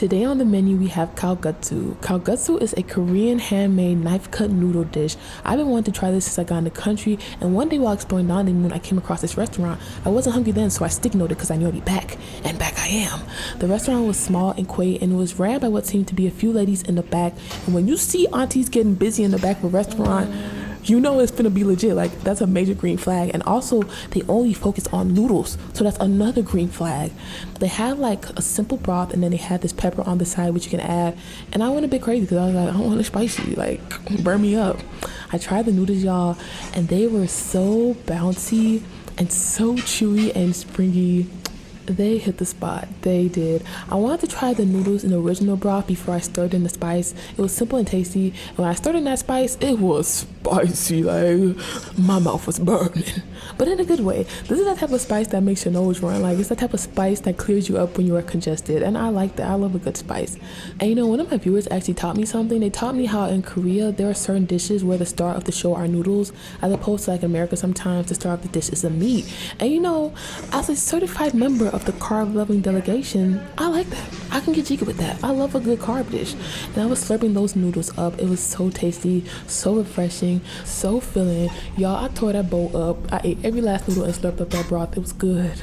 Today on the menu we have kalguksu. Kalguksu is a Korean handmade knife-cut noodle dish. I've been wanting to try this since I got in the country, and one day while exploring Dongdaemun I came across this restaurant. I wasn't hungry then, so I sticky noted because I knew I'd be back, and back I am. The restaurant was small and quaint, and it was ran by what seemed to be a few ladies in the back. And when you see aunties getting busy in the back of a restaurant, you know it's gonna be legit. Like, that's a major green flag. And also they only focus on noodles, so that's another green flag. They had like a simple broth, and then they had this pepper on the side which you can add, and I went a bit crazy because I was like, I don't want it spicy, like burn me up. I tried the noodles, y'all, and they were so bouncy and so chewy and springy. They hit the spot. They did. I wanted to try the noodles in the original broth before I stirred in the spice. It was simple and tasty, and when I stirred in that spice, it was spicy. Like, my mouth was burning, but in a good way. This is that type of spice that makes your nose run. Like, it's that type of spice that clears you up when you are congested, and I like that. I love a good spice. And you know, one of my viewers actually taught me something. They taught me how in Korea there are certain dishes where the star of the show are noodles, as opposed to like in America sometimes the star of the dish is the meat. And you know, as a certified member of the carb loving delegation, I like that. I can get jiggy with that. I love a good carb dish. And I was slurping those noodles up. It was so tasty, so refreshing, so filling. Y'all, I tore that bowl up. I ate every last noodle and slurped up that broth. It was good.